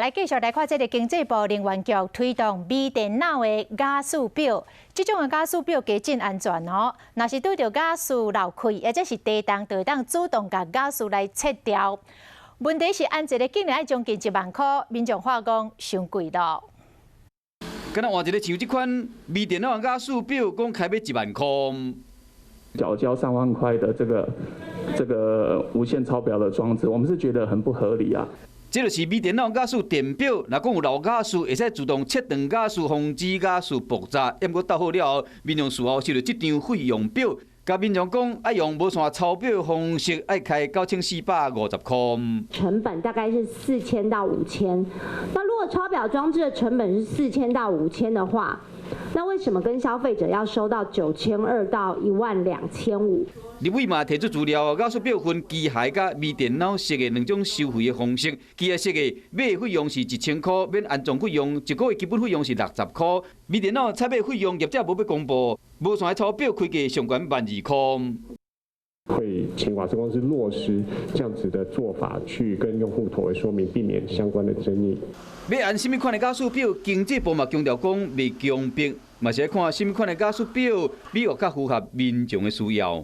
来继续来看这个经济部能源局推动微电脑的加速表，这种的加速表加真安全哦。若是拄到加速漏开，或者是低档，就会当主动甲加速来切掉。问题是按一个竟然要将近1万块，民众话讲伤贵咯。敢若换一个像这款微电脑加速表，讲开要1万块。缴交3万块的这个无限超标的装置，我们是觉得很不合理啊。 这就是微电脑加速电表，若讲有漏加速，会使自动切断加速，防止加速爆炸。要毋过斗好了后，民众事后收到这张费用表，甲民众讲爱用无线抄表的方式，爱开9450块。成本大概是4000到5000。那如果抄表装置的成本是4000到5000的话，那为什么跟消费者要收到9200到12550？ 立委嘛提出资料，加速表分机械甲微电脑式的2种收费的方式。机械式的买费用是1000块，免安装费用，1个月基本费用是60块。微电脑采买费用业者无要公布，无线抄表开价上悬120块。 会请瓦斯公司落实这样子的做法，去跟用户妥为说明，避免相关的争议。要按什么款的加速表，经济部嘛强调讲袂强迫，嘛是要看什么款的加速表，比较较符合民众的需要。